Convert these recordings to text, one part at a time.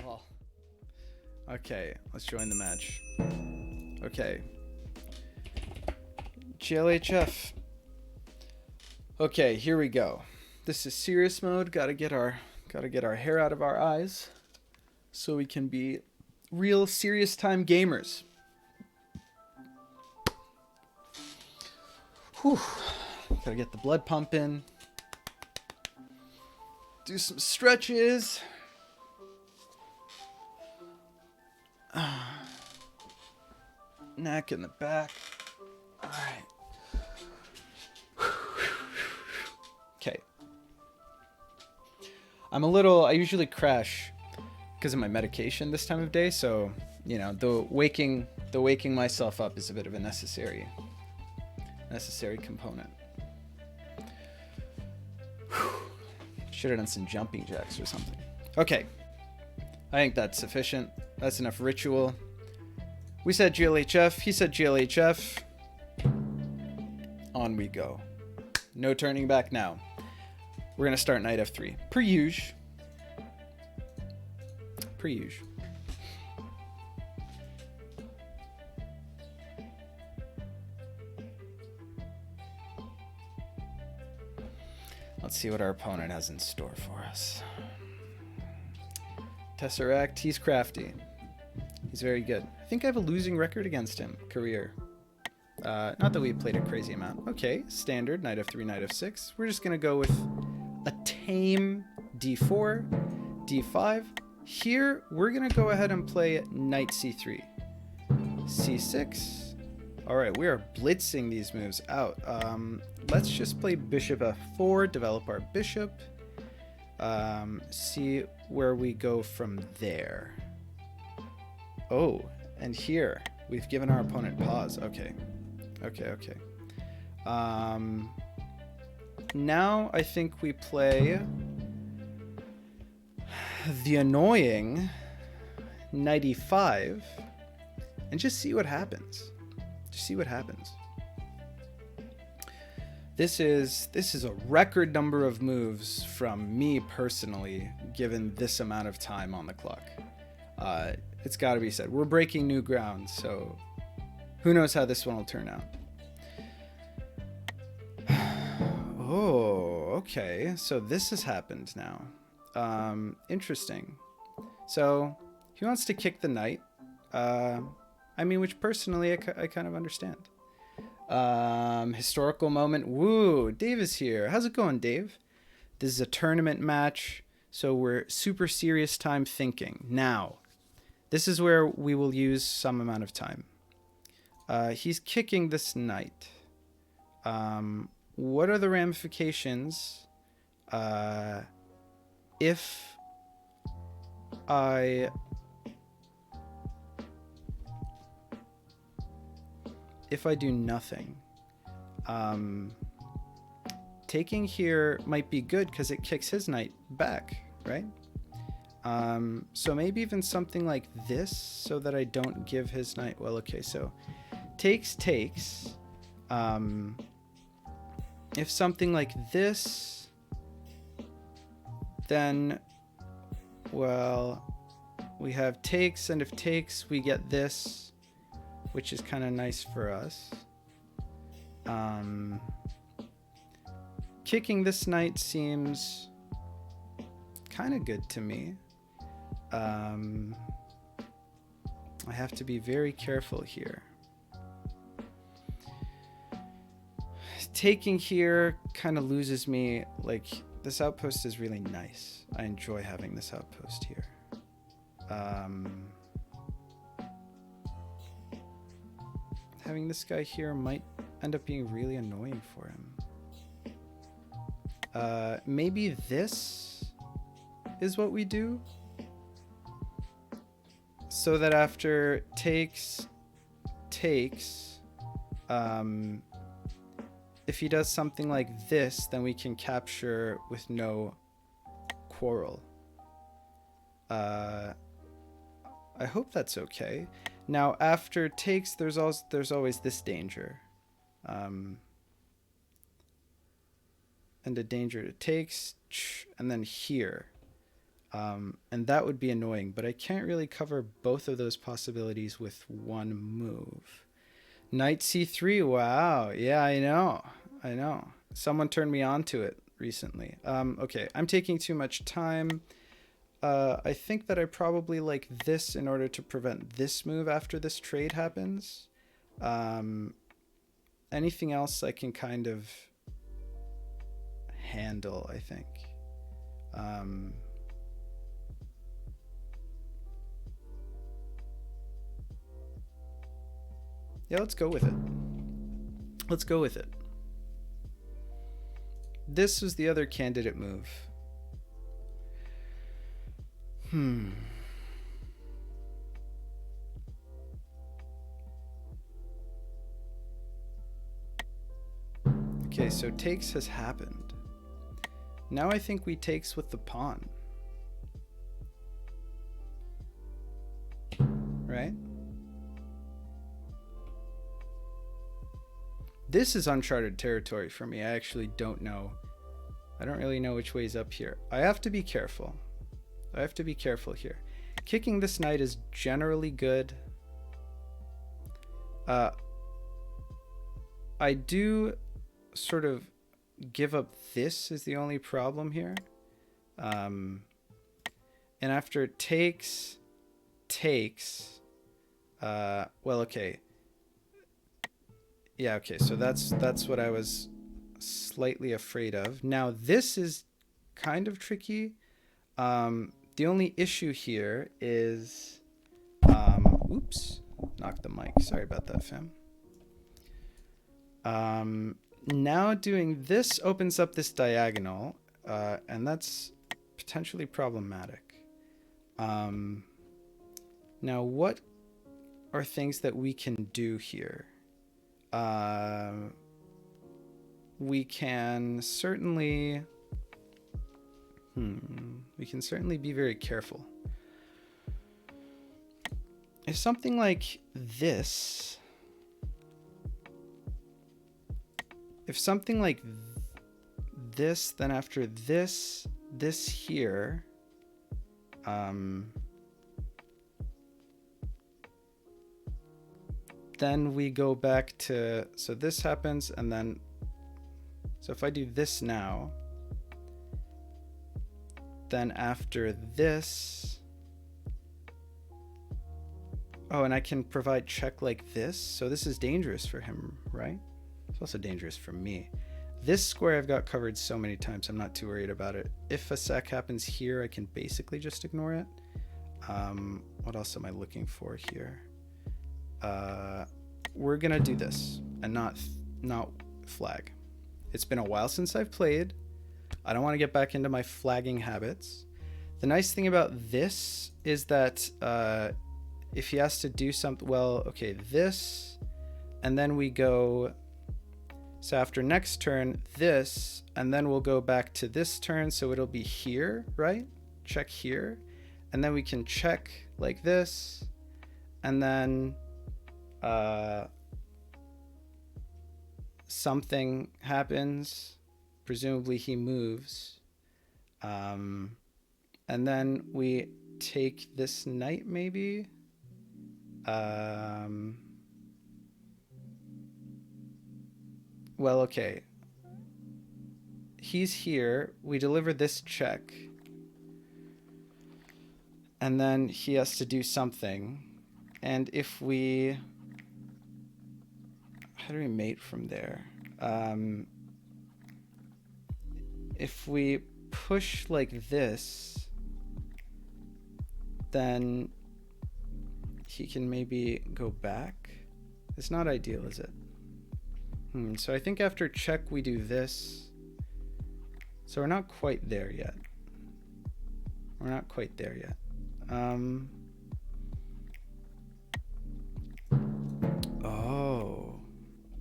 Lol. Okay, let's join the match. Okay. GLHF. Okay, here we go. This is serious mode. Gotta get our hair out of our eyes so we can be real serious time gamers. Whew. Gotta get the blood pumping. Do some stretches. Neck in the back. All right. Okay. I usually crash because of my medication this time of day, so, you know, the waking myself up is a bit of a necessary component. Should have done some jumping jacks or something. Okay. I think that's sufficient. That's enough ritual. We said GLHF. He said GLHF. On we go. No turning back now. We're going to start knight f3. Per usual. Let's see what our opponent has in store for us. Tesseract, he's crafty. He's very good. I think I have a losing record against him, career. Not that we played a crazy amount. Okay, standard, knight f3, knight f6. We're just going to go with a tame d4, d5. Here, we're going to go ahead and play knight c3, c6. All right, we are blitzing these moves out. Let's just play bishop f4, develop our bishop. See where we go from there. Oh, and here we've given our opponent pause. Okay. Now I think we play the annoying knight e5 and just see what happens. This is a record number of moves from me personally, given this amount of time on the clock. It's got to be said. We're breaking new ground, so who knows how this one will turn out. Oh, okay. So this has happened now. Interesting. So he wants to kick the knight. I mean, which personally I kind of understand. Historical moment. Woo, Dave is here. How's it going, Dave? This is a tournament match, so we're super serious time thinking. Now, this is where we will use some amount of time. He's kicking this knight. What are the ramifications if I do nothing? Taking here might be good because it kicks his knight back, right? So maybe even something like this so that I don't give his knight. Well, okay, so takes. If something like this, then, well, we have takes, and if takes, we get this, which is kind of nice for us. Kicking this knight seems kind of good to me. I have to be very careful here. Taking here kind of loses me. Like, this outpost is really nice. I enjoy having this outpost here. Having this guy here might end up being really annoying for him. Maybe this is what we do, so that after takes, if he does something like this, then we can capture with no quarrel. I hope that's okay. Now, after takes, there's always this danger. And a danger to takes, and then here. And that would be annoying, but I can't really cover both of those possibilities with one move. Knight c3, wow. Yeah, I know. I know. Someone turned me on to it recently. Okay, I'm taking too much time. I think that I probably like this in order to prevent this move after this trade happens. Anything else I can kind of handle, I think. Yeah, let's go with it. Let's go with it. This was the other candidate move. Okay, so takes has happened. Now I think we takes with the pawn. Right? This is uncharted territory for me. I actually don't know. I don't really know which way's up here. I have to be careful. I have to be careful here. Kicking this knight is generally good. I do sort of give up this is the only problem here. And after it takes, well, okay. Yeah, okay, so that's what I was slightly afraid of. Now, this is kind of tricky. The only issue here is, oops, knocked the mic. Sorry about that, fam. Now doing this opens up this diagonal, and that's potentially problematic. Now, what are things that we can do here? We can certainly be very careful. If something like this, then after this here, then we go back to, so this happens, and then, so if I do this now, then after this, oh, and I can provide check like this. So this is dangerous for him, right? It's also dangerous for me. This square I've got covered so many times, I'm not too worried about it. If a sack happens here, I can basically just ignore it. What else am I looking for here? We're gonna do this and not flag. It's been a while since I've played. I don't want to get back into my flagging habits. The nice thing about this is that if he has to do something, well, okay, this, and then we go, so after next turn, this, and then we'll go back to this turn, so it'll be here, right? Check here, and then we can check like this, and then something happens, presumably he moves, and then we take this knight maybe. Well, okay, he's here, we deliver this check, and then he has to do something, and if we, how do we mate from there? If we push like this, then he can maybe go back. It's not ideal, is it? So I think after check we do this. So we're not quite there yet. We're not quite there yet. Oh,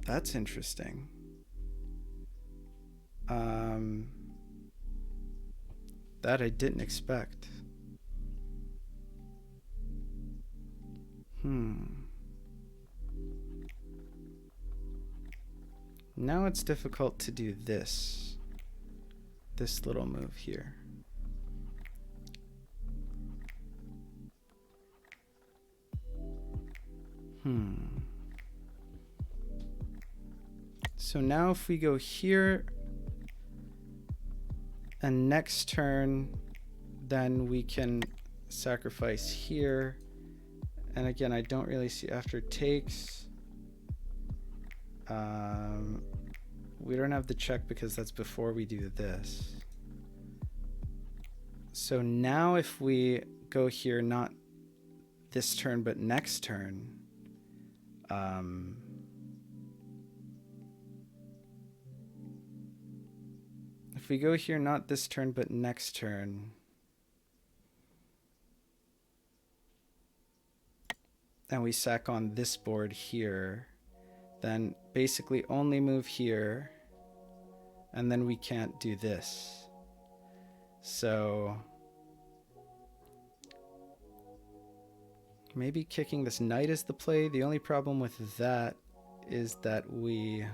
that's interesting. That I didn't expect. Now it's difficult to do this little move here. So now if we go here and next turn, then we can sacrifice here. And again, I don't really see after takes. We don't have the check because that's before we do this. So now if we go here, not this turn, but next turn, if we go here, not this turn, but next turn, and we sack on this board here, then basically only move here, and then we can't do this. So maybe kicking this knight is the play. The only problem with that is that we...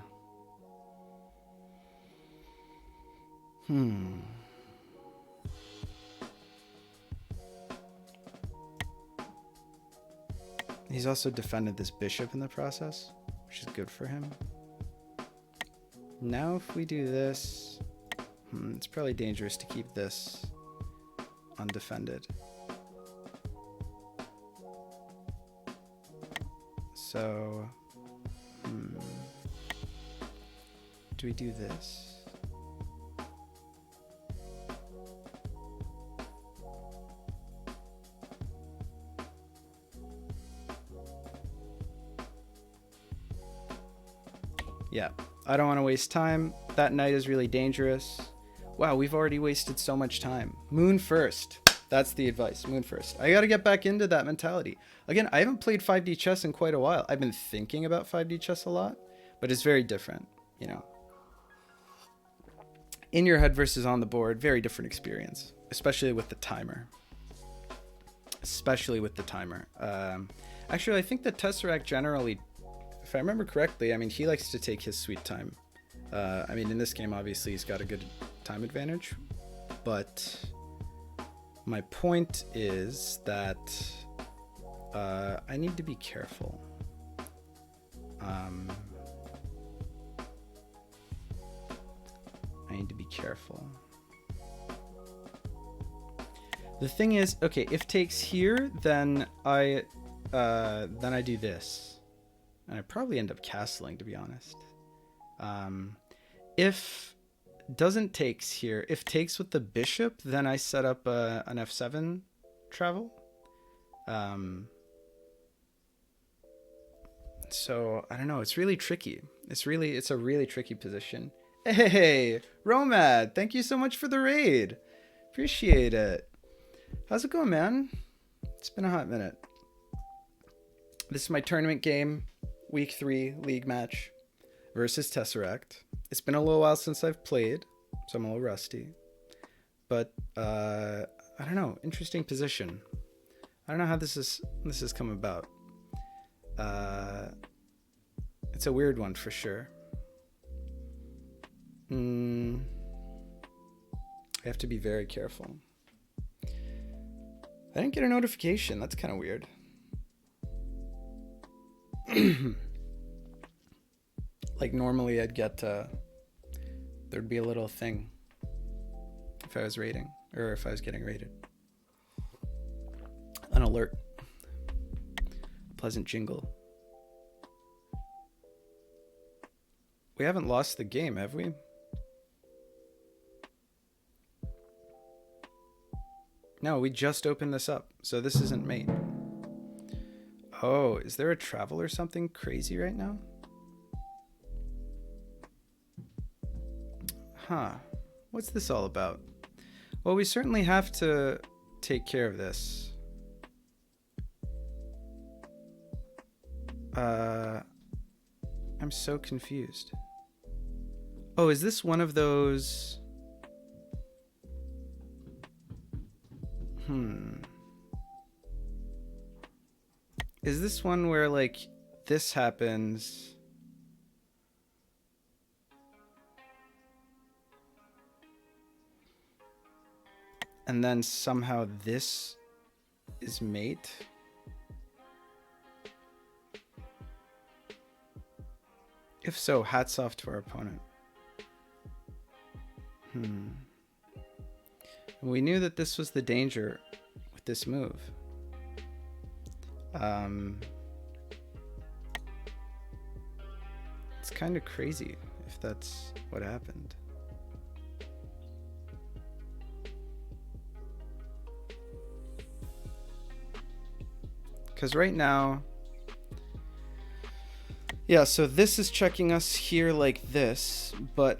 He's also defended this bishop in the process, which is good for him. Now if we do this, it's probably dangerous to keep this undefended. So, do we do this? Yeah, I don't want to waste time. That knight is really dangerous. Wow, we've already wasted so much time. Moon first. That's the advice. Moon first. I got to get back into that mentality. Again, I haven't played 5D chess in quite a while. I've been thinking about 5D chess a lot, but it's very different, you know. In your head versus on the board, very different experience, especially with the timer. Especially with the timer. Actually, I think the Tesseract generally, if I remember correctly, I mean, he likes to take his sweet time. I mean, in this game, obviously, he's got a good time advantage. But my point is that I need to be careful. I need to be careful. The thing is, okay, if takes here, then I do this. And I probably end up castling, to be honest. If doesn't takes here, if takes with the bishop, then I set up an f7 travel. So I don't know. It's really tricky. It's a really tricky position. Hey, Romad, thank you so much for the raid. Appreciate it. How's it going, man? It's been a hot minute. This is my tournament game, week 3 league match versus Tesseract. It's been a little while since I've played, so I'm a little rusty. But I don't know, interesting position. I don't know how this has come about. It's a weird one for sure. I have to be very careful. I didn't get a notification. That's kind of weird. Like normally I'd get there'd be a little thing if I was raiding or if I was getting raided. An alert. Pleasant jingle. We haven't lost the game, have we? No, we just opened this up, so this isn't mate. Oh, is there a travel or something crazy right now? Huh. What's this all about? Well, we certainly have to take care of this. I'm so confused. Oh, is this one of those... Is this one where, like, this happens... and then somehow this is mate? If so, hats off to our opponent. We knew that this was the danger with this move. It's kind of crazy if that's what happened. Because right now, yeah, so this is checking us here like this, but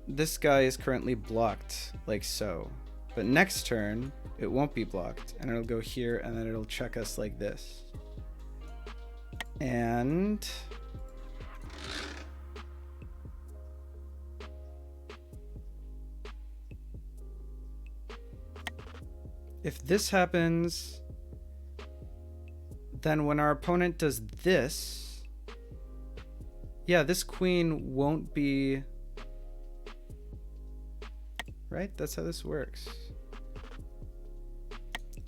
this guy is currently blocked like so. But next turn, it won't be blocked, and it'll go here, and then it'll check us like this. And if this happens, then when our opponent does this, yeah, this queen won't be, right? That's how this works.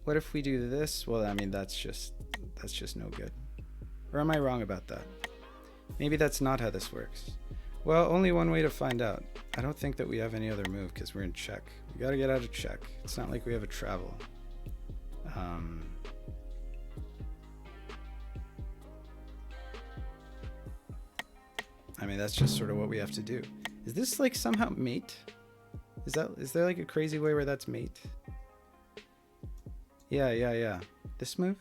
What if we do this? Well, I mean, that's just no good. Or am I wrong about that? Maybe that's not how this works. Well, only one way to find out. I don't think that we have any other move because we're in check. We gotta get out of check. It's not like we have a travel. I mean, that's just sort of what we have to do. Is this like somehow mate? Is there like a crazy way where that's mate? Yeah. This move?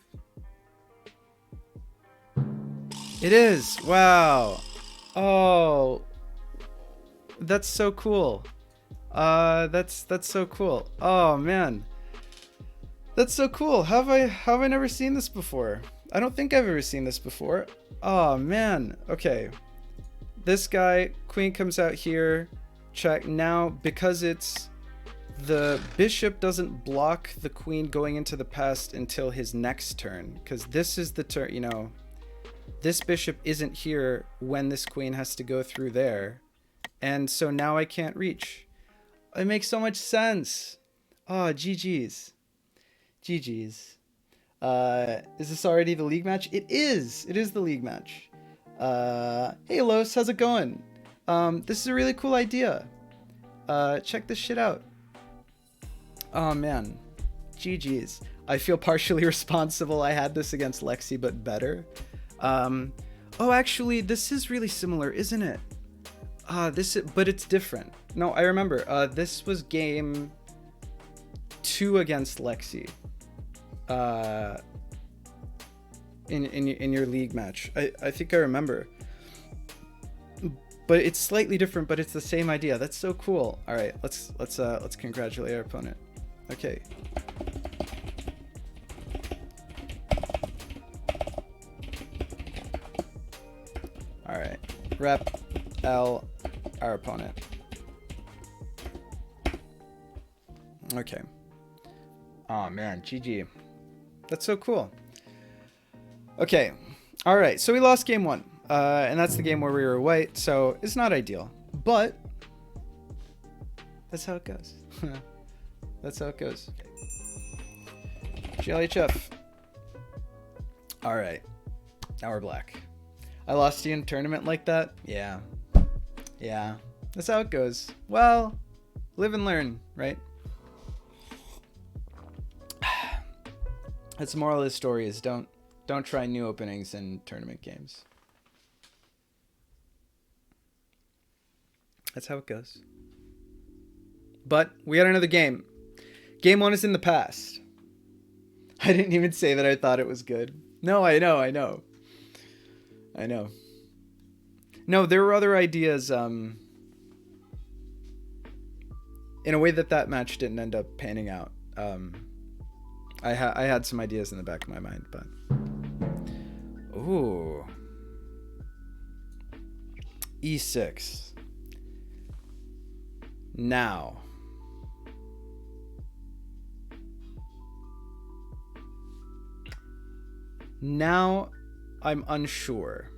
It is. Wow. Oh. That's so cool. That's so cool. Oh man. That's so cool. Have I never seen this before? I don't think I've ever seen this before. Oh man. Okay. This guy, queen comes out here. Check. Now, because it's the bishop doesn't block the queen going into the past until his next turn, because this is the turn, you know, this bishop isn't here when this queen has to go through there, and so now I can't reach. It makes so much sense. Oh, GG's. Is this already the league match? It is the league match. Hey Los, how's it going? This is a really cool idea. Check this shit out. Oh man, GG's. I feel partially responsible. I had this against Lexi, but better. Oh, actually, this is really similar, isn't it? But it's different. No, I remember. This was game 2 against Lexi. In your league match. I think I remember. But it's slightly different, but it's the same idea. That's so cool. All right, let's congratulate our opponent. Okay. All right. Rep L, our opponent. Okay. Oh man, GG. That's so cool. Okay. All right. So we lost game 1. And that's the game where we were white, so it's not ideal. But that's how it goes. That's how it goes. GLHF. All right. Now we're black. I lost you in a tournament like that? Yeah. Yeah. That's how it goes. Well, live and learn, right? That's the moral of the story is don't try new openings in tournament games. That's how it goes. But we got another game. Game 1 is in the past. I didn't even say that I thought it was good. No, I know. No, there were other ideas in a way that match didn't end up panning out. I had some ideas in the back of my mind, but ooh. E6. Now I'm unsure.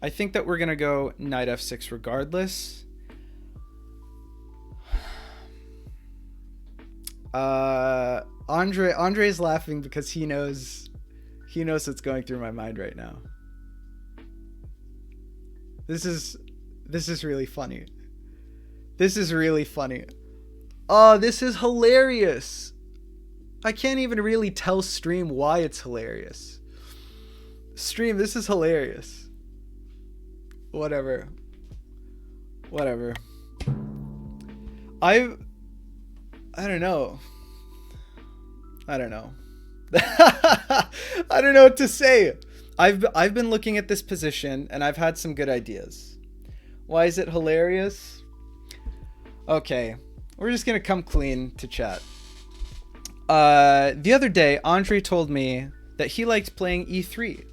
I think that we're gonna go knight f6 regardless. Andre's laughing because he knows what's going through my mind right now. This is really funny. This is really funny. Oh, this is hilarious. I can't even really tell stream why it's hilarious. Stream, this is hilarious. Whatever. I don't know. I don't know what to say. I've been looking at this position and I've had some good ideas. Why is it hilarious? Okay, we're just gonna come clean to chat. The other day, Andre told me that he liked playing e3.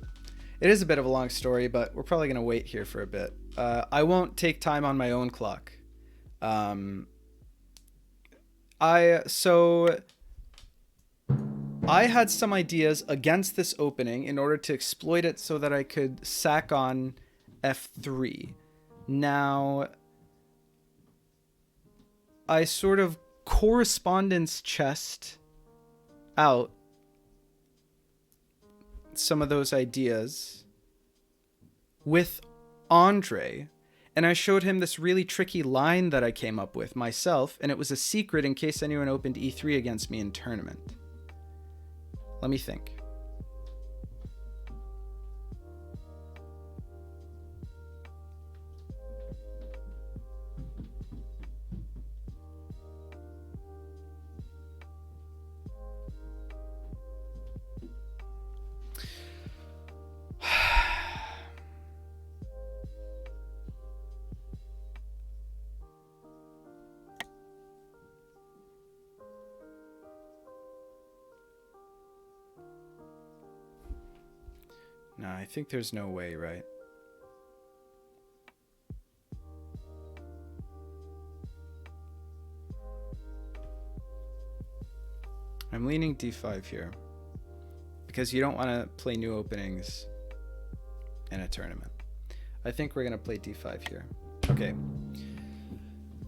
It is a bit of a long story, but we're probably gonna wait here for a bit. I won't take time on my own clock. I had some ideas against this opening in order to exploit it so that I could sack on f3. Now, I sort of correspondence chessed out some of those ideas with Andre, and I showed him this really tricky line that I came up with myself, and it was a secret in case anyone opened e3 against me in tournament. Let me think. No, I think there's no way, right? I'm leaning d5 here because you don't want to play new openings in a tournament. I think we're going to play d5 here. Okay.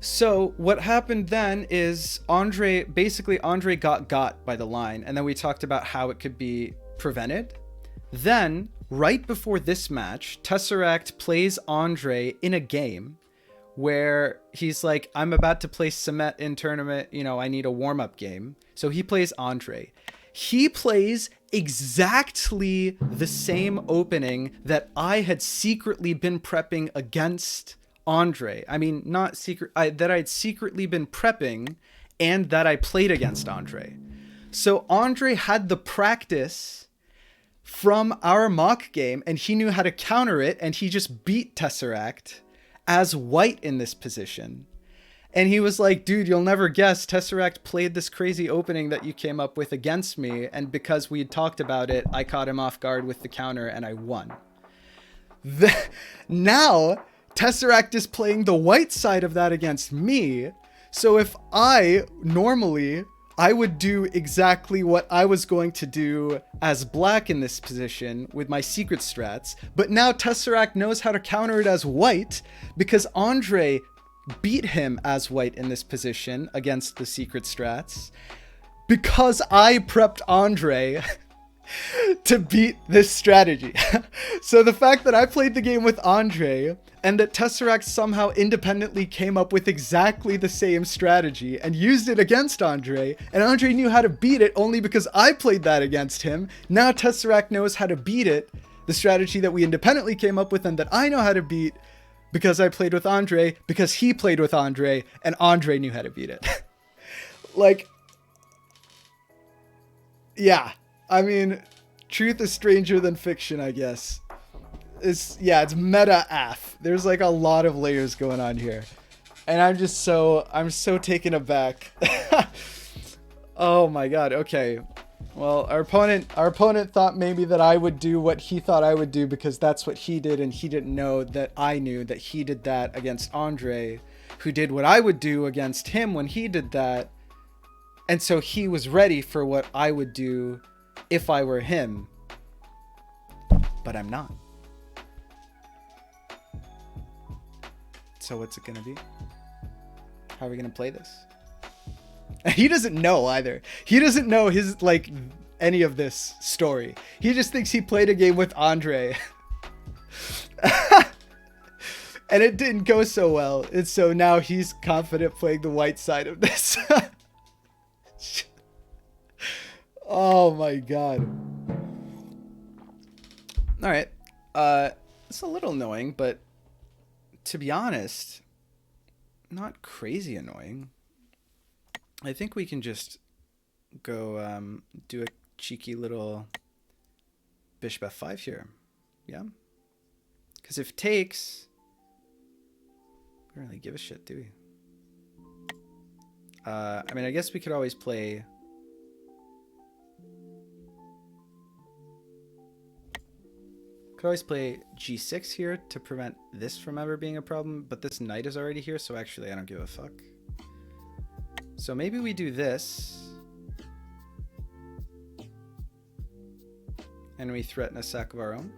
So what happened then is Andre got by the line, and then we talked about how it could be prevented. Then, right before this match, Tesseract plays Andre in a game where he's like, I'm about to play Samet in tournament, you know, I need a warm-up game. So he plays Andre. He plays exactly the same opening that I had secretly been prepping against Andre. I mean, not secret, that I'd secretly been prepping and that I played against Andre. So Andre had the practice from our mock game, and he knew how to counter it, and he just beat Tesseract as white in this position. And he was like, dude, you'll never guess, Tesseract played this crazy opening that you came up with against me, and because we had talked about it, I caught him off guard with the counter, and I won. Now, Tesseract is playing the white side of that against me, so if normally I would do exactly what I was going to do as black in this position with my secret strats, but now Tesseract knows how to counter it as white because Andre beat him as white in this position against the secret strats because I prepped Andre to beat this strategy. So the fact that I played the game with Andre and that Tesseract somehow independently came up with exactly the same strategy and used it against Andre, and Andre knew how to beat it only because I played that against him. Now Tesseract knows how to beat it, the strategy that we independently came up with and that I know how to beat because I played with Andre, because he played with Andre, and Andre knew how to beat it. Like, yeah, I mean, truth is stranger than fiction, I guess. It's meta AF. There's like a lot of layers going on here. And I'm so taken aback. Oh my god, okay. Well, our opponent thought maybe that I would do what he thought I would do because that's what he did, and he didn't know that I knew that he did that against Andre, who did what I would do against him when he did that. And so he was ready for what I would do if I were him. But I'm not. So what's it gonna be? How are we gonna play this? He doesn't know either. He doesn't know his, like, any of this story. He just thinks he played a game with Andre. And it didn't go so well. And so now he's confident playing the white side of this. Oh my god. All right. It's a little annoying, but to be honest, not crazy annoying. I think we can just go do a cheeky little bishop f5 here. Yeah. Because if takes, we don't really give a shit, do we? I mean, I guess we could always play... Could always play g6 here to prevent this from ever being a problem, but this knight is already here, so actually I don't give a fuck. So maybe we do this. And we threaten a sack of our own.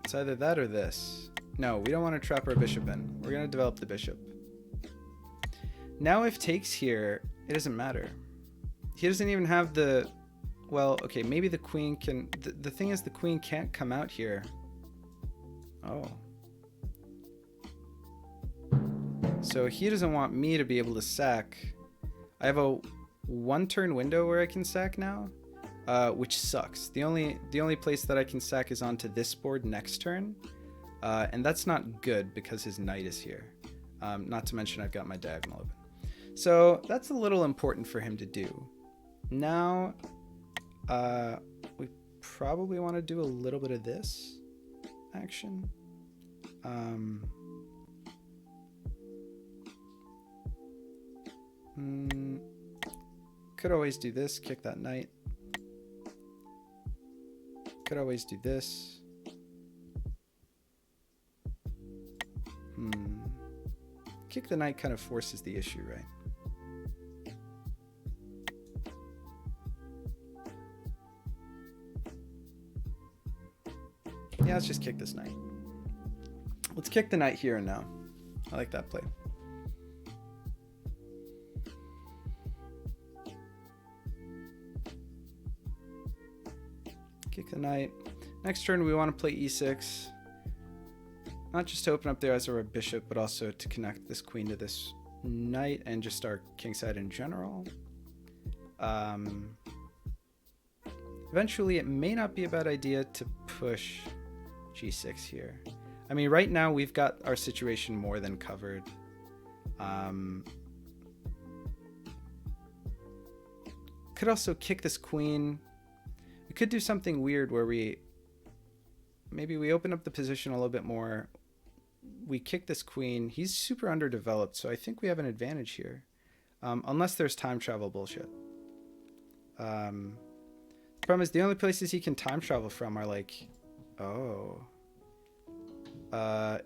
It's either that or this. No, we don't want to trap our bishop in. We're going to develop the bishop. Now if takes here, it doesn't matter. He doesn't even have the... Well, okay, maybe the queen can... The thing is the queen can't come out here. Oh. So he doesn't want me to be able to sack. I have a one-turn window where I can sack now, which sucks. The only place that I can sack is onto this board next turn, and that's not good because his knight is here. Not to mention I've got my diagonal open. So that's a little important for him to do. Now, we probably want to do a little bit of this action. Could always do this, kick that knight. Could always do this. Kick the knight kind of forces the issue, right? Yeah, let's just kick this knight. Let's kick the knight here and now. I like that play. Kick the knight. Next turn we want to play e6. Not just to open up there as our bishop, but also to connect this queen to this knight and just our kingside in general. Eventually it may not be a bad idea to push g6 here. I mean, right now we've got our situation more than covered. Could also kick this queen. We could do something weird where maybe we open up the position a little bit more. We kick this queen. He's super underdeveloped, so I think we have an advantage here. Unless there's time travel bullshit. The problem is the only places he can time travel from are like... Oh.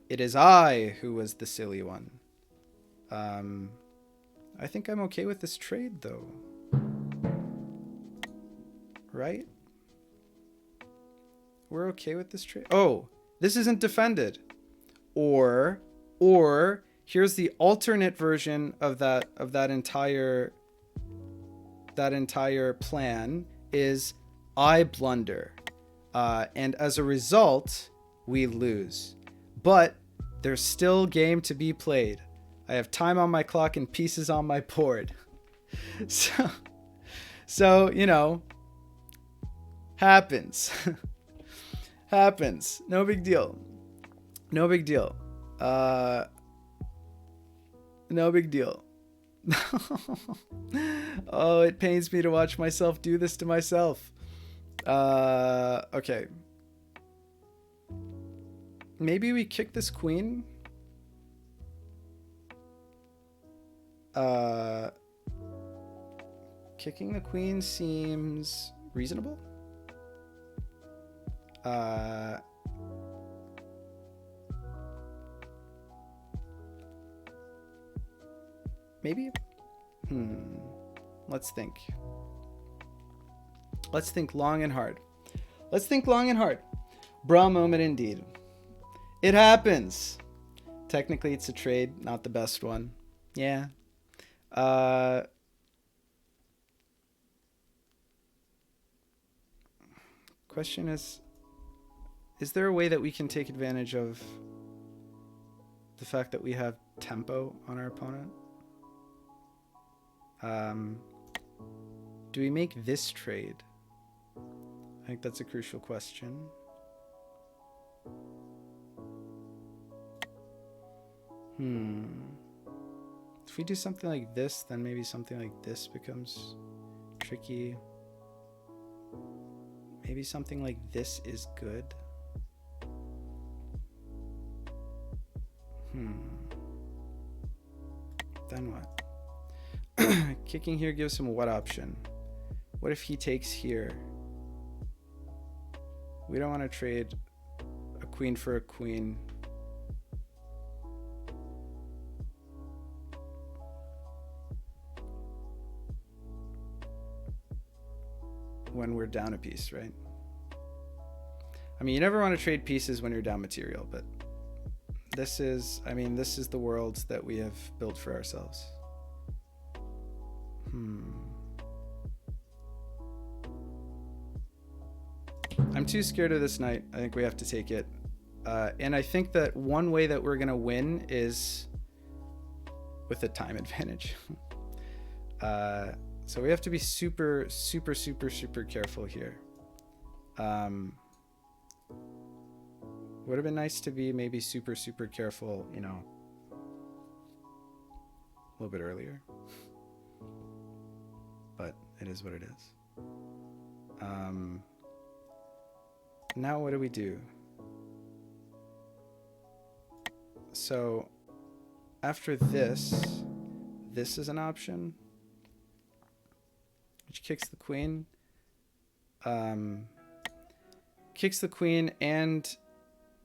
It is I who was the silly one. I think I'm okay with this trade, though. Right? We're okay with this trade. Oh, this isn't defended. Or here's the alternate version of that entire plan is I blunder. And as a result, we lose. But there's still game to be played. I have time on my clock and pieces on my board. So you know, happens. Happens. No big deal. No big deal. No big deal. Oh, it pains me to watch myself do this to myself. Okay. Maybe we kick this queen. Kicking the queen seems reasonable. Maybe? Let's think. Let's think long and hard. Let's think long and hard. Bra moment indeed. It happens. Technically, it's a trade, not the best one. Yeah. question is there a way that we can take advantage of the fact that we have tempo on our opponent? Do we make this trade? I think that's a crucial question. If we do something like this, then maybe something like this becomes tricky. Maybe something like this is good. Then what? Kicking here gives him what option? What if he takes here? We don't want to trade a queen for a queen. When we're down a piece, right? I mean, you never want to trade pieces when you're down material, but this is, I mean, this is the world that we have built for ourselves. I'm too scared of this knight. I think we have to take it. And I think that one way that we're going to win is with a time advantage. So we have to be super, super, super, super careful here. Would have been nice to be maybe super, super careful, you know, a little bit earlier. But it is what it is. Now what do we do? So after this, this is an option, which kicks the queen. Kicks the queen and...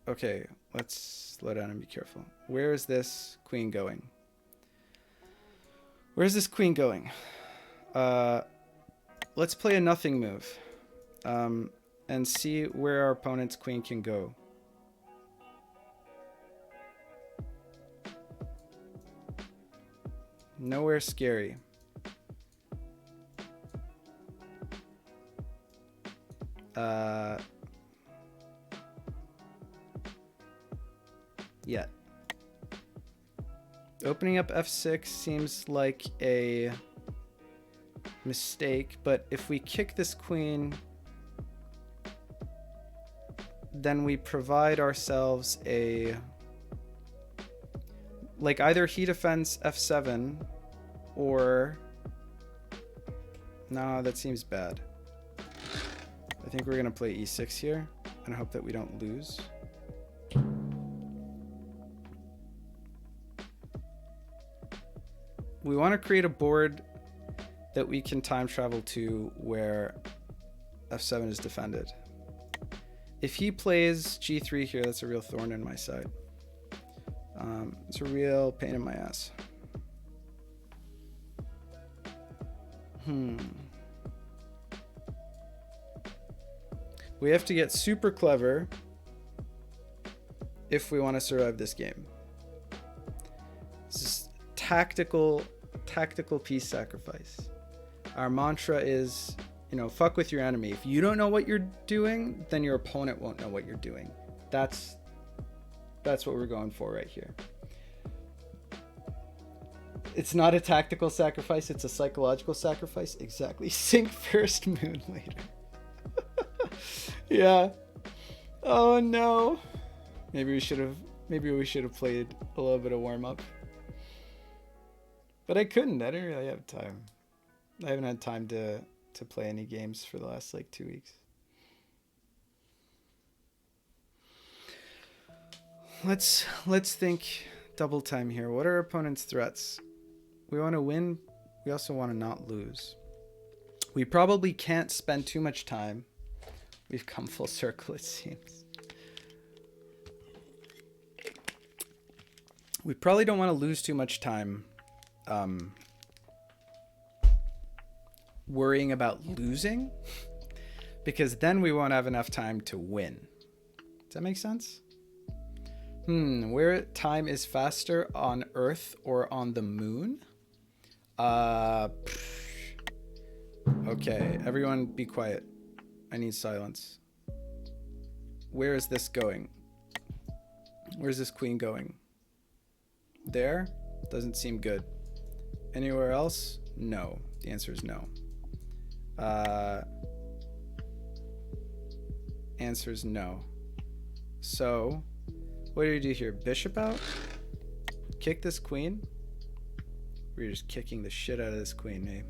Okay, let's slow down and be careful. Where is this queen going? Where's this queen going? Let's play a nothing move. And see where our opponent's queen can go. Nowhere scary. Yet. Opening up f6 seems like a mistake, but if we kick this queen, then we provide ourselves a, like, either he defends f7 or, no, that seems bad. I think we're gonna play e6 here and hope that we don't lose. We want to create a board that we can time travel to where f7 is defended. If he plays g3 here, that's a real thorn in my side. It's a real pain in my ass. We have to get super clever if we want to survive this game. This is tactical piece sacrifice. Our mantra is, you know, fuck with your enemy. If you don't know what you're doing, then your opponent won't know what you're doing. That's what we're going for right here. It's not a tactical sacrifice, it's a psychological sacrifice. Exactly. Sink first, moon later. Yeah. Oh no. Maybe we should have played a little bit of warm up. But I couldn't. I didn't really have time. I haven't had time to play any games for the last like 2 weeks. Let's think double time here. What are our opponent's threats? We want to win. We also want to not lose. We probably can't spend too much time. We've come full circle, it seems. We probably don't want to lose too much time worrying about losing, because then we won't have enough time to win. Does that make sense? Where time is faster, on Earth or on the moon? Okay, everyone be quiet. I need silence. where is this going? Where's this queen going? There? Doesn't seem good. Anywhere else? No. The answer is no. Answer is no. So, what do you do here? Bishop out? Kick this queen? We're just kicking the shit out of this queen, eh?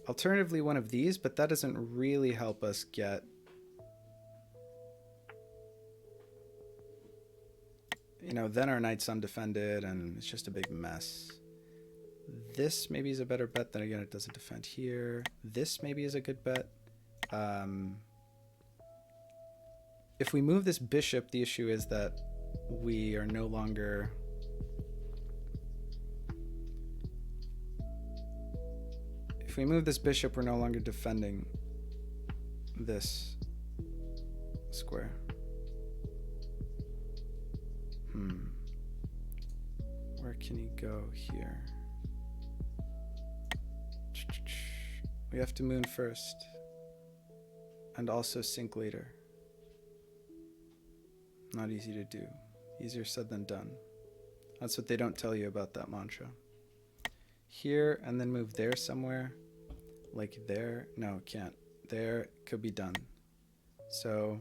Alternatively, one of these, but that doesn't really help us get... You know, then our knight's undefended, and it's just a big mess. This maybe is a better bet. Then again, it doesn't defend here. This maybe is a good bet. If we move this bishop, the issue is that we are no longer... If we move this bishop, we're no longer defending this square. Where can he go here? We have to moon first. And also sink later. Not easy to do. Easier said than done. That's what they don't tell you about that mantra. Here, and then move there somewhere. Like there. No, can't. There could be done. So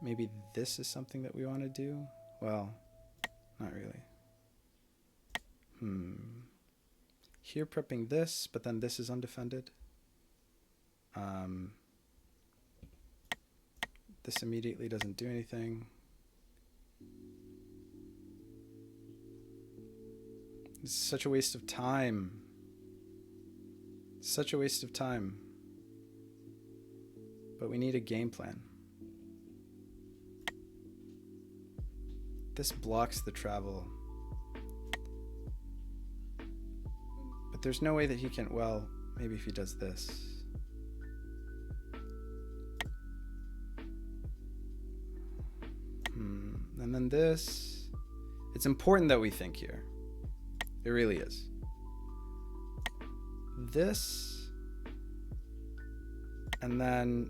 maybe this is something that we want to do? Well, not really. Here prepping this, but then this is undefended. This immediately doesn't do anything. It's such a waste of time. Such a waste of time. But we need a game plan. This blocks the travel. But there's no way that he can, well, maybe if he does this. And then this. It's important that we think here. It really is. This. And then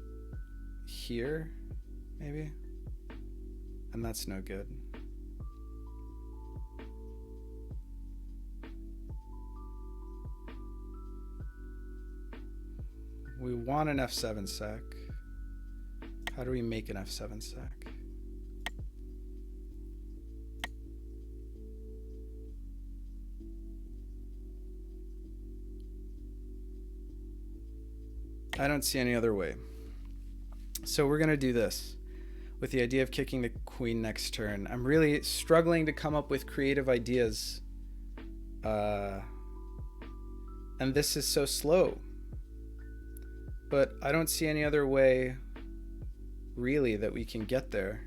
here, maybe. And that's no good. We want an f7 sec. How do we make an f7 sec? I don't see any other way. So we're going to do this with the idea of kicking the queen next turn. I'm really struggling to come up with creative ideas. And this is so slow. But I don't see any other way, really, that we can get there.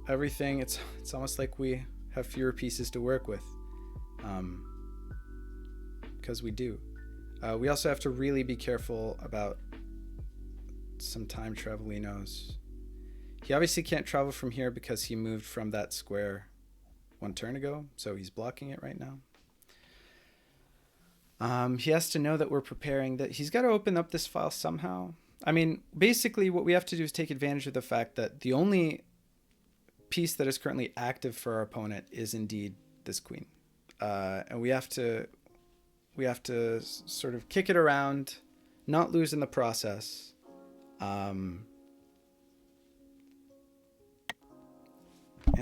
Everything, it's almost like we have fewer pieces to work with. Because we do. We also have to really be careful about some time travelinos. He obviously can't travel from here because he moved from that square one turn ago, so he's blocking it right now. He has to know that we're preparing, that he's got to open up this file somehow. I mean, basically what we have to do is take advantage of the fact that the only piece that is currently active for our opponent is indeed this queen. And we have to sort of kick it around, not lose in the process. And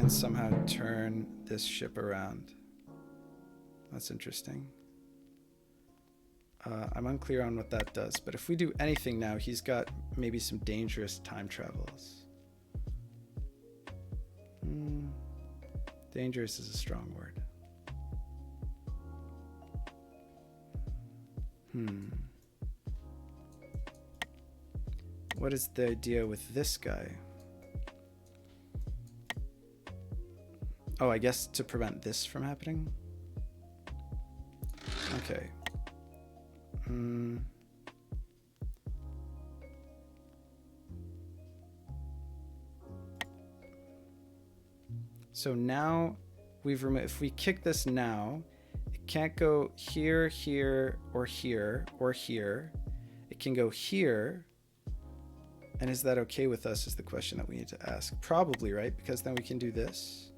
somehow turn this ship around. That's interesting. I'm unclear on what that does, but if we do anything now, he's got maybe some dangerous time travels. Dangerous is a strong word. What is the idea with this guy? Oh, I guess to prevent this from happening? Okay. So now we've removed, if we kick this now, it can't go here, here, or here, or here. It can go here. And is that okay with us is the question that we need to ask. Probably, right? Because then we can do this.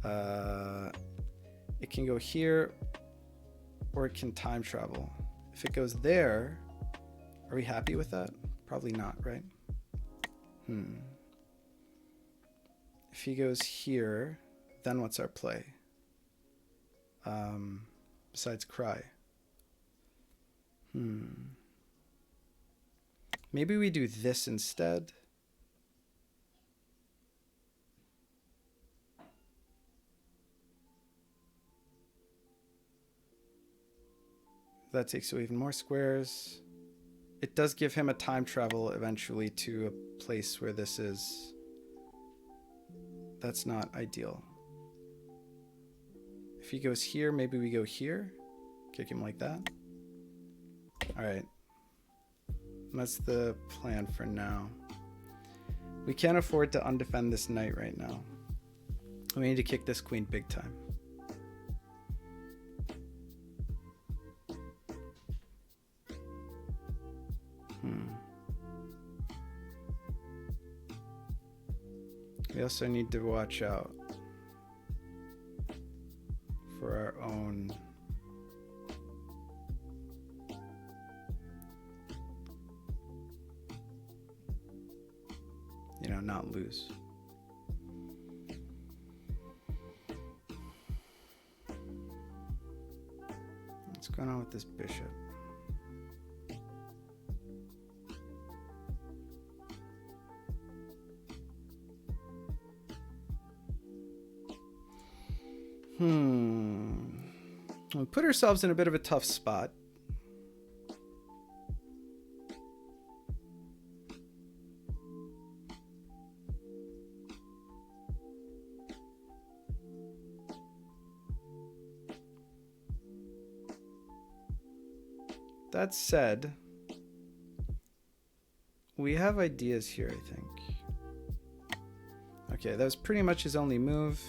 It can go here, or it can time travel. If it goes there, are we happy with that? Probably not, right? If he goes here, then what's our play? Besides cry. Maybe we do this instead. That takes away even more squares. It does give him a time travel eventually to a place where this is. That's not ideal. If he goes here, maybe we go here. Kick him like that. All right. That's the plan for now. We can't afford to undefend this knight right now. We need to kick this queen big time. We also need to watch out for our own not lose. What's going on with this bishop? We put ourselves in a bit of a tough spot. That said, we have ideas here, I think. Okay, that was pretty much his only move,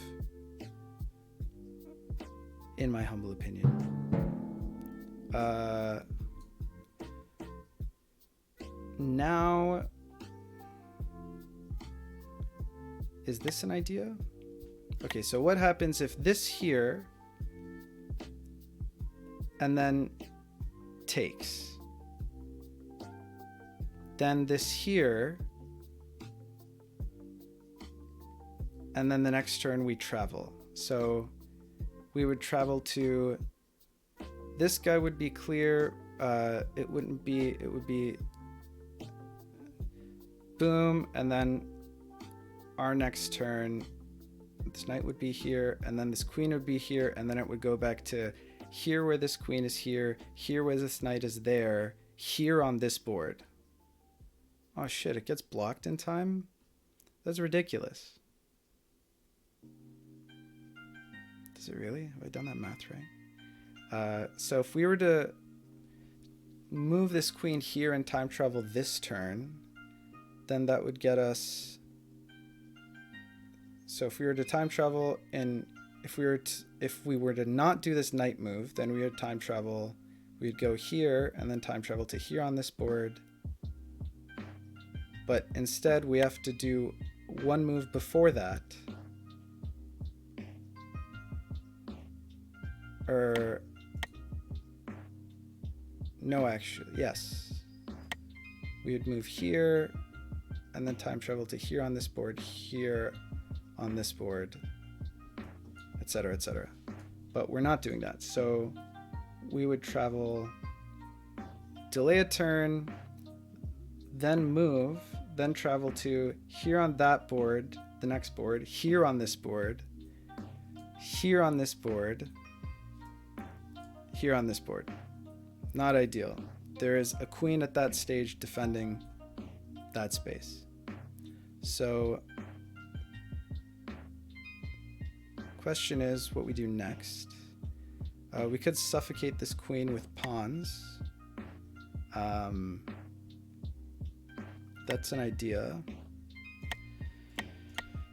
in my humble opinion. Now, is this an idea? Okay, so what happens if this here and then takes? Then this here, and then the next turn we travel. So we would travel to, this guy would be clear. It would be boom, and then our next turn, this knight would be here, and then this queen would be here, and then it would go back to here where this queen is here where this knight is there, here on this board. Oh shit, it gets blocked in time? That's ridiculous. Does it really? Have I done that math right? So if we were to move this queen here and time travel this turn, then that would get us... So if we were to time travel, and if we were to not do this knight move, then we would time travel. We'd go here and then time travel to here on this board. But instead, we have to do one move before that. Or no, actually, yes. We would move here and then time travel to here on this board, here on this board, etc., etc. But we're not doing that. So we would travel, delay a turn, then move, then travel to here on that board, the next board, here on this board, here on this board, here on this board. Not ideal. There is a queen at that stage defending that space. So question is what we do next. We could suffocate this queen with pawns. That's an idea.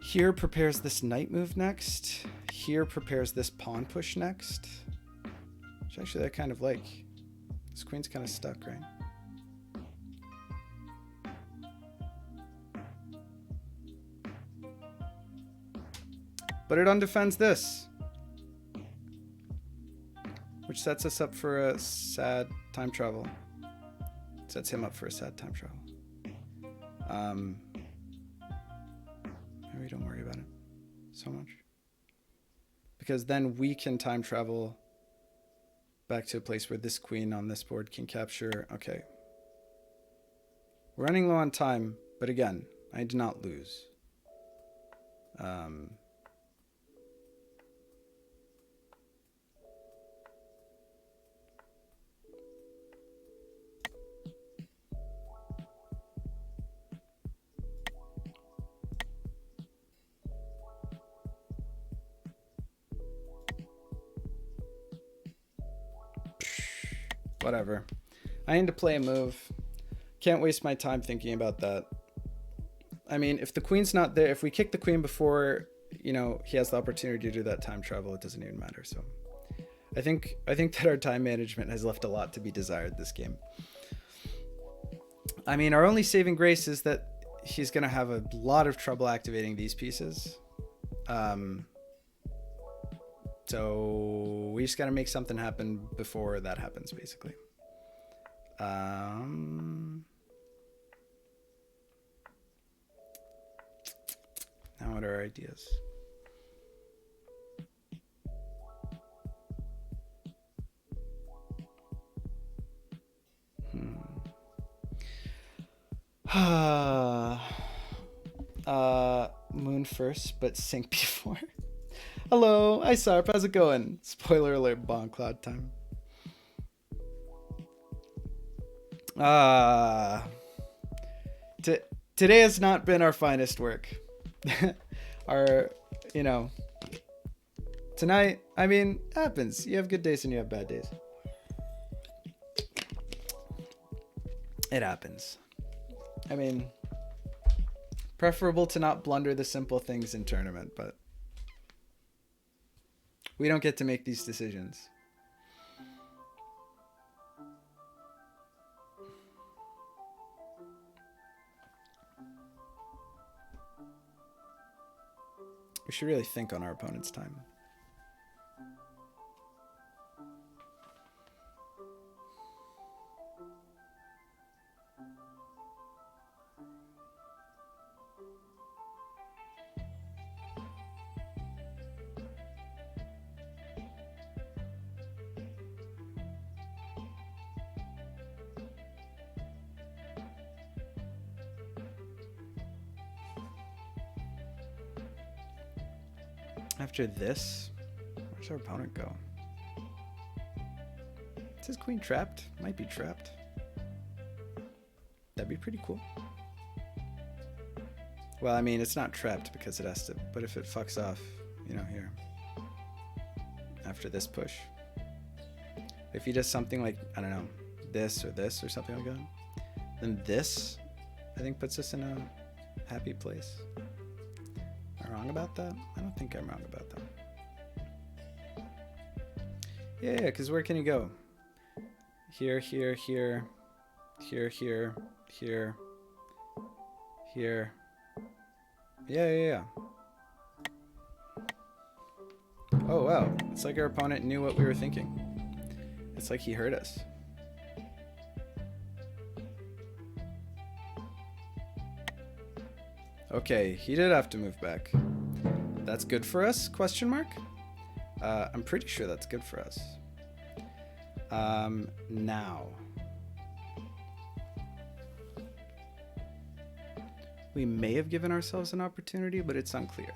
Here prepares this knight move next. Here prepares this pawn push next. Which actually I kind of like. This queen's kind of stuck, right? But it undefends this, which sets us up for a sad time travel. Sets him up for a sad time travel. Maybe don't worry about it so much, because then we can time travel back to a place where this queen on this board can capture. Okay. We're running low on time, but again, I did not lose. Whatever. I need to play a move. Can't waste my time thinking about that. I mean, if the queen's not there, if we kick the queen before, you know, he has the opportunity to do that time travel, it doesn't even matter. So I think that our time management has left a lot to be desired this game. I mean, our only saving grace is that he's going to have a lot of trouble activating these pieces. So we just got to make something happen before that happens, basically. Now what are our ideas? Moon first, but sink before. Hello, Isarp, how's it going? Spoiler alert, Bon Cloud time. Today has not been our finest work. You know, tonight, I mean, happens. You have good days and you have bad days. It happens. I mean, preferable to not blunder the simple things in tournament, but we don't get to make these decisions. We should really think on our opponent's time. After this, where's our opponent go? Is his queen trapped? Might be trapped. That'd be pretty cool. Well, I mean, it's not trapped because it has to, but if it fucks off, you know, here. After this push. If he does something like, I don't know, this or something like that, then this, I think, puts us in a happy place. Am I wrong about that? I don't think I'm wrong about that. Yeah, because where can you go? Here, here, here, here, here, here, here. Yeah. Oh, wow. It's like our opponent knew what we were thinking. It's like he heard us. Okay, he did have to move back. That's good for us? Question mark? I'm pretty sure that's good for us. Now. We may have given ourselves an opportunity, but it's unclear.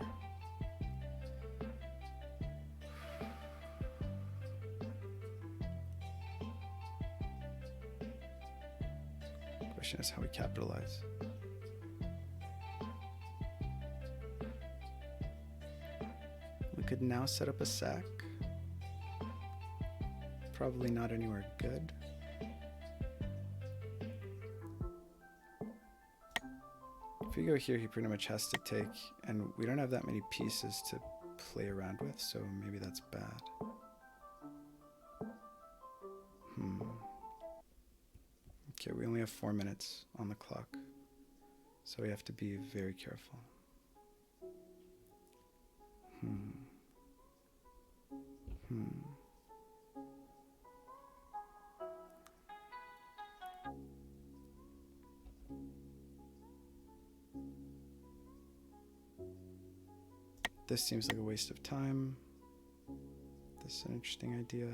Question is how we capitalize. We could now set up a sack. Probably not anywhere good. If we go here, he pretty much has to take, and we don't have that many pieces to play around with, so maybe that's bad. only have 4 minutes on the clock, so we have to be very careful. This seems like a waste of time. This is an interesting idea.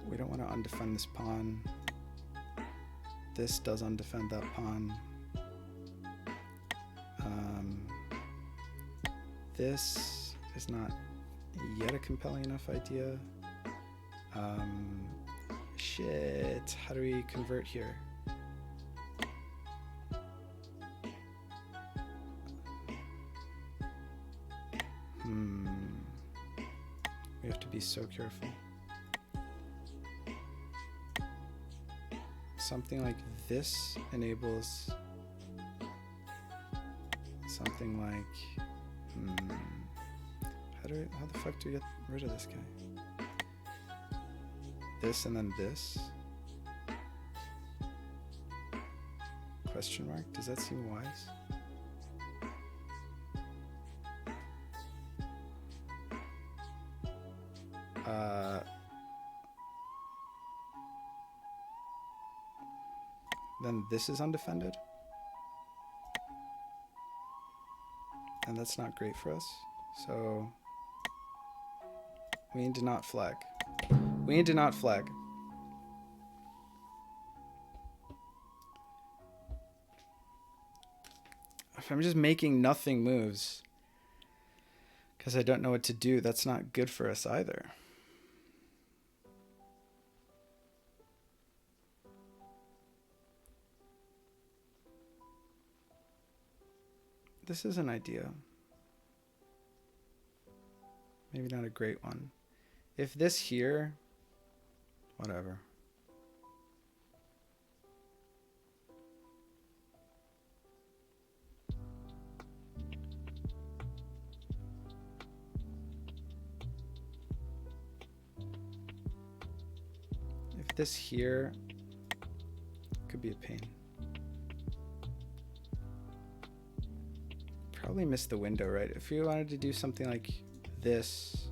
We don't want to undefend this pawn. This does undefend that pawn. This is not yet a compelling enough idea. Shit, how do we convert here? We have to be so careful. Something like this enables something like how the fuck do we get rid of this guy? This and then this? Question mark? Does that seem wise? Then this is undefended. And that's not great for us. So we need to not flag. We need to not flag. If I'm just making nothing moves because I don't know what to do, that's not good for us either. This is an idea. Maybe not a great one. If this here, whatever. If this here, could be a pain. Probably missed the window, right? If we wanted to do something like this,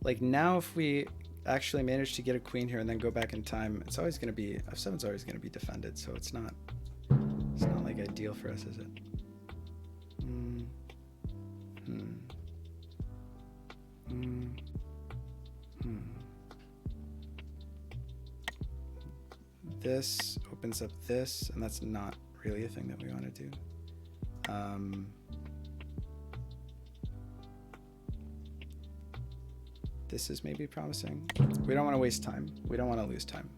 like now if we actually manage to get a queen here and then go back in time, it's always going to be, f7's always going to be defended, so it's not like ideal for us, is it? This opens up this, and that's not really a thing that we want to do. This is maybe promising. We don't want to waste time. We don't want to lose time.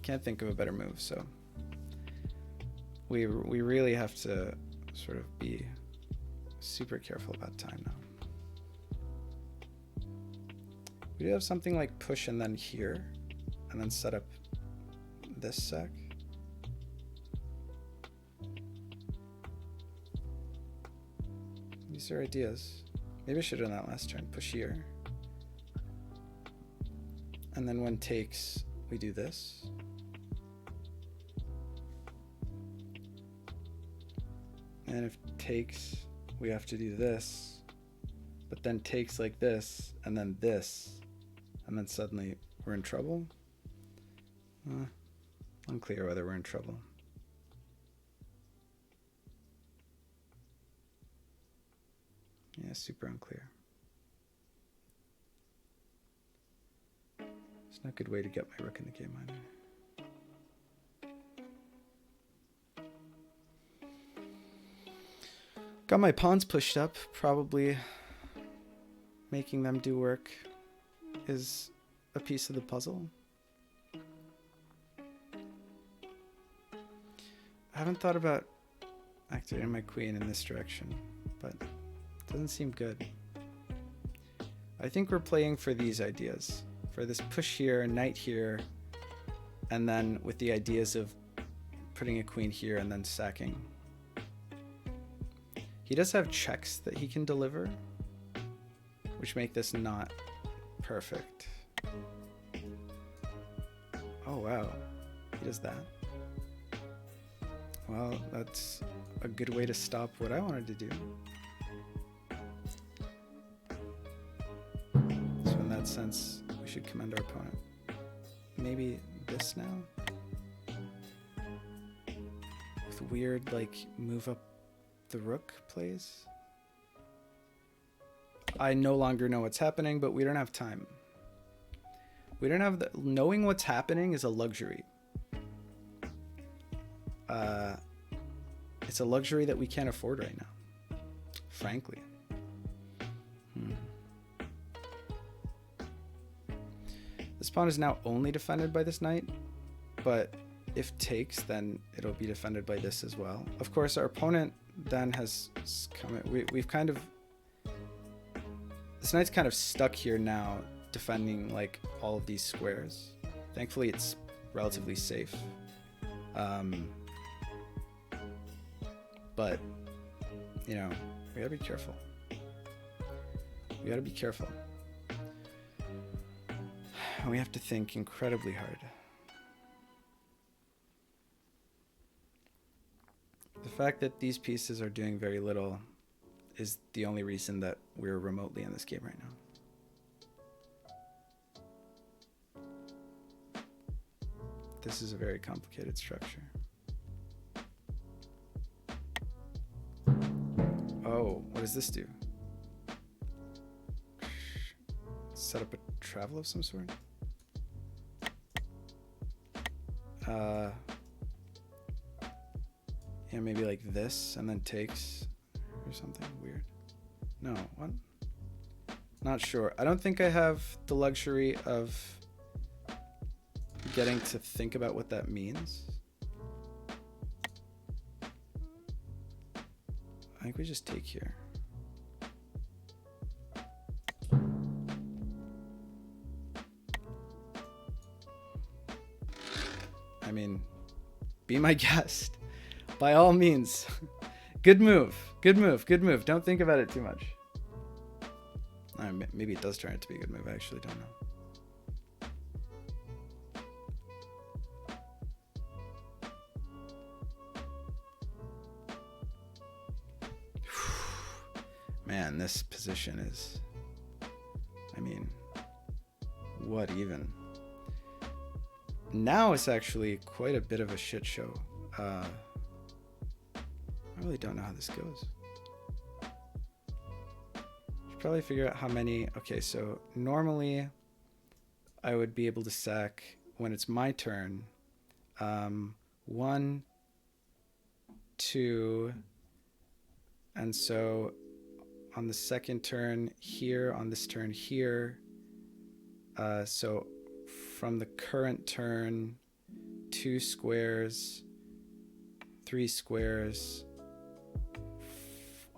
Can't think of a better move, so we really have to sort of be super careful about time now. We do have something like push and then here, and then set up this sec. These are ideas. Maybe I should have done that last turn. Push here. And then when takes, we do this. And if takes, we have to do this. But then takes like this, and then this. And then suddenly we're in trouble. Unclear whether we're in trouble. Yeah, super unclear. It's not a good way to get my rook in the game either. Got my pawns pushed up. Probably making them do work is a piece of the puzzle. I haven't thought about activating my queen in this direction, but it doesn't seem good. I think we're playing for these ideas. For this push here, knight here, and then with the ideas of putting a queen here and then sacking. He does have checks that he can deliver, which make this not perfect. Oh, wow. He does that. Well, that's a good way to stop what I wanted to do. So in that sense, we should commend our opponent. Maybe this now? With weird, like, move up the rook plays? I no longer know what's happening, but we don't have time. We don't have the... Knowing what's happening is a luxury. It's a luxury that we can't afford right now, frankly. This pawn is now only defended by this knight, but if takes, then it'll be defended by this as well. Of course, our opponent then has come in. We've kind of... This knight's kind of stuck here now, defending like all of these squares. Thankfully, it's relatively safe. But, you know, we gotta be careful. We gotta be careful. And we have to think incredibly hard. The fact that these pieces are doing very little is the only reason that we're remotely in this game right now. This is a very complicated structure. Oh, what does this do? Set up a travel of some sort? Yeah, maybe like this and then takes or something weird. No, what? Not sure. I don't think I have the luxury of getting to think about what that means. I think we just take here. I mean, be my guest. By all means. Good move. Good move. Good move. Don't think about it too much. Maybe it does turn out to be a good move. I actually don't know. Man, this position is... I mean, what even? Now it's actually quite a bit of a shit show. I really don't know how this goes. Should probably figure out how many... Okay, so normally I would be able to sack when it's my turn. 1, 2, and so on the second turn here, on this turn here. So from the current turn, 2 squares, 3 squares.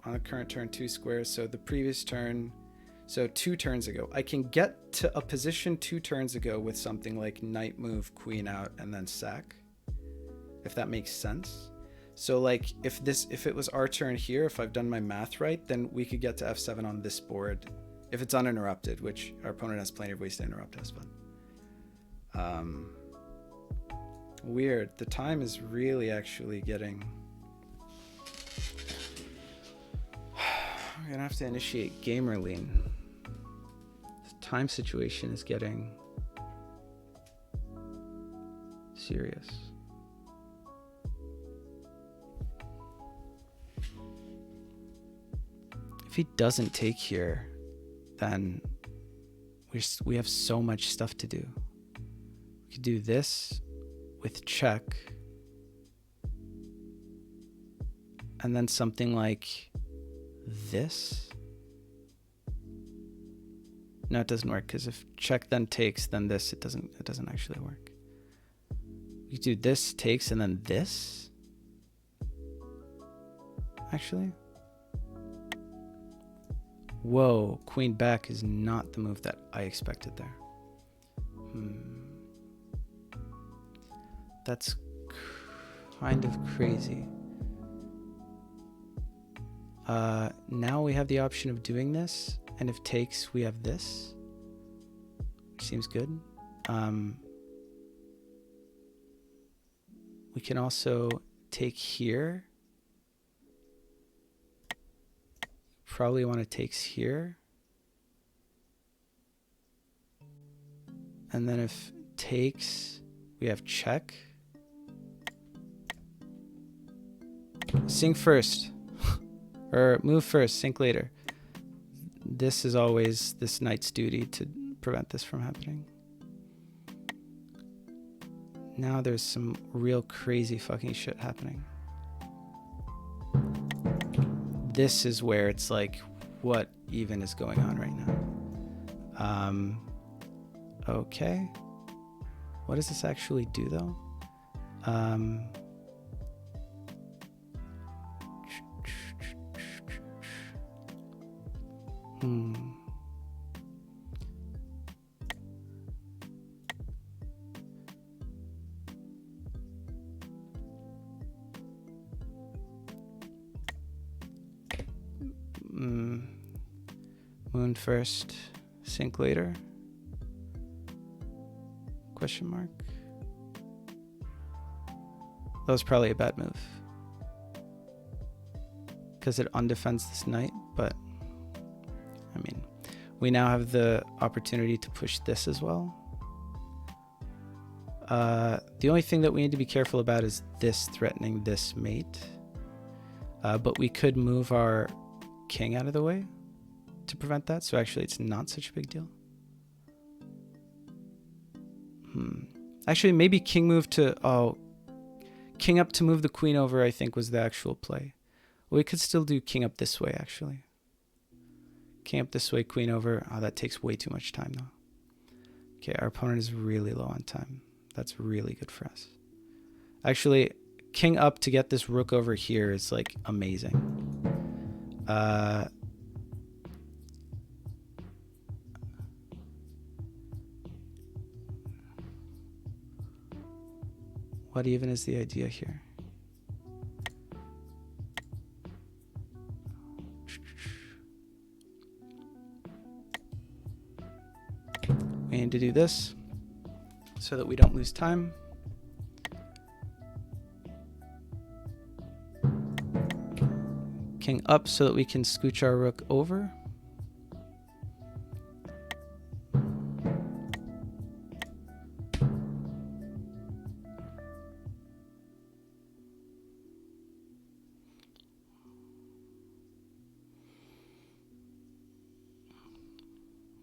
On the current turn, 2 squares. So the previous turn, so 2 turns ago. I can get to a position 2 turns ago with something like knight move, queen out, and then sack, if that makes sense. So like if it was our turn here, if I've done my math right, then we could get to f7 on this board if it's uninterrupted, which our opponent has plenty of ways to interrupt us, but weird. The time is really actually getting... We're gonna have to initiate Gamerlean. The time situation is getting serious. If he doesn't take here, then we have so much stuff to do. We could do this with check, and then something like this. No, it doesn't work, because if check then takes, then this, it doesn't actually work. We could do this takes and then this. Actually, whoa, queen back is not the move that I expected there. That's kind of crazy. Now we have the option of doing this, and if takes, we have this, which seems good. We can also take here. Probably want to take here. And then if takes, we have check. Sink first. Or move first, sink later. This is always this knight's duty to prevent this from happening. Now there's some real crazy fucking shit happening. This is where it's like, what even is going on right now? Okay. What does this actually do though? Moon first, sink later? Question mark. That was probably a bad move. Because it undefends this knight, but I mean, we now have the opportunity to push this as well. The only thing that we need to be careful about is this threatening this mate. But we could move our king out of the way to prevent that. So actually it's not such a big deal. Actually, maybe king move to, king up to move the queen over, I think was the actual play. We could still do king up this way, actually. King up this way, queen over. Oh, that takes way too much time, though. Okay, our opponent is really low on time. That's really good for us. Actually, king up to get this rook over here is, like, amazing. What even is the idea here? We need to do this so that we don't lose time. King up so that we can scooch our rook over.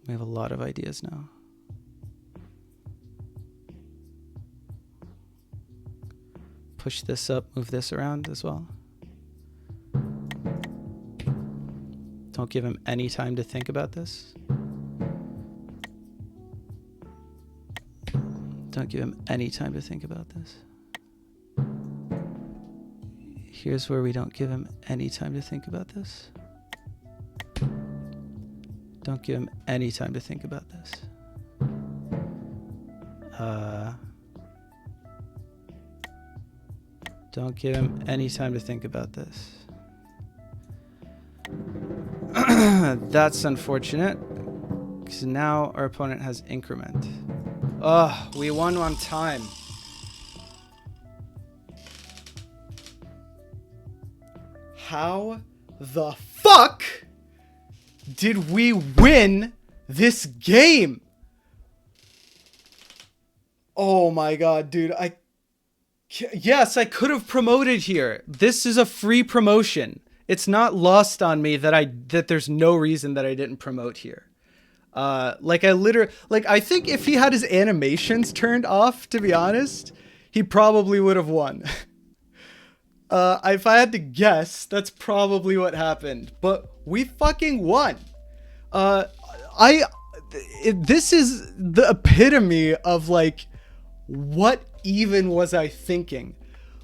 We have a lot of ideas now. Push this up, move this around as well. Don't give him any time to think about this. Don't give him any time to think about this. Here's where we don't give him any time to think about this. Don't give him any time to think about this. Don't give him any time to think about this. That's unfortunate, because now our opponent has increment. Oh, we won on time. How the fuck did we win this game? Oh my god, dude. Yes, I could have promoted here. This is a free promotion. It's not lost on me that there's no reason that I didn't promote here. I think if he had his animations turned off, to be honest, he probably would have won. If I had to guess, that's probably what happened. But we fucking won. This is the epitome of, like, what even was I thinking?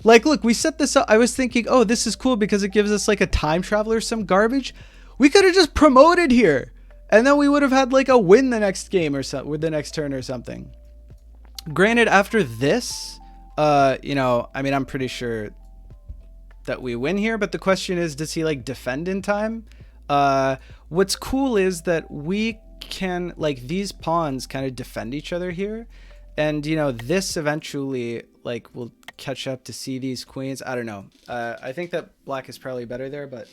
Like, look, we set this up. I was thinking, oh, this is cool because it gives us, like, a time traveler or some garbage. We could have just promoted here. And then we would have had, like, a win the next game or something, with the next turn or something. Granted, after this, you know, I mean, I'm pretty sure that we win here. But the question is, does he, like, defend in time? What's cool is that we can, like, these pawns kind of defend each other here. And, you know, this eventually, like, will catch up to see these queens. I don't know. I think that black is probably better there, but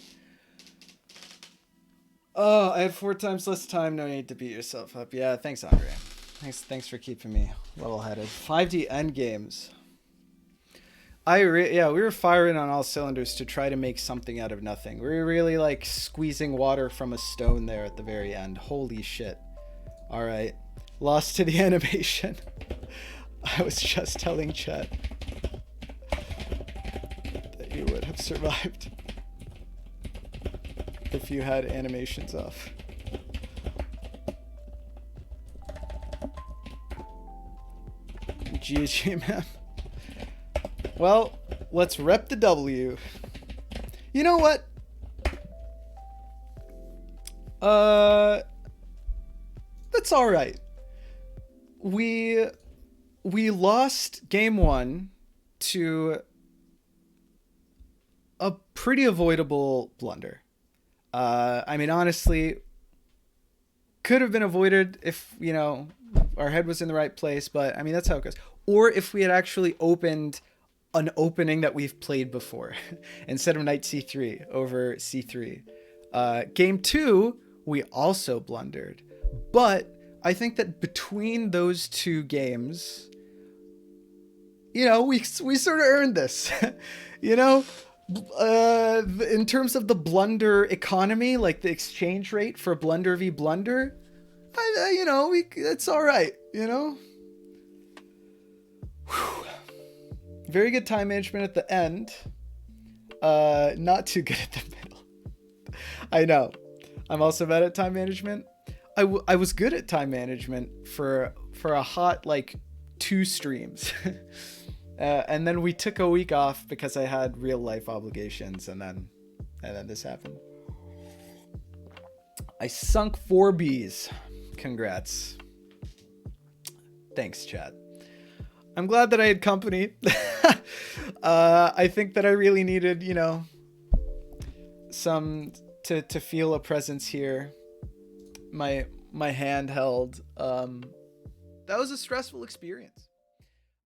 oh, I had 4 times less time. No need to beat yourself up. Yeah, thanks, Andre. Thanks for keeping me level-headed. 5D end games. Yeah, we were firing on all cylinders to try to make something out of nothing. We were really like squeezing water from a stone there at the very end. Holy shit. All right. Lost to the animation. I was just telling Chet that you would have survived if you had animations off. GG, man. Well, let's rep the W. You know what? That's all right. We lost game 1 to a pretty avoidable blunder. I mean, honestly, could have been avoided if, you know, our head was in the right place, but I mean, that's how it goes. Or if we had actually opened an opening that we've played before instead of knight c3 over c3. Game 2, we also blundered, but I think that between those 2 games, you know, we sort of earned this. You know, in terms of the blunder economy, like the exchange rate for blunder v blunder, you know, it's all right, you know. Whew. Very good time management at the end. Not too good at the middle. I know. I'm also bad at time management. I was good at time management for a hot like 2 streams. And then we took a week off because I had real life obligations, and then this happened. I sunk 4 Bs. Congrats. Thanks, chat. I'm glad that I had company. I think that I really needed, you know, some to feel a presence here. My handheld. That was a stressful experience.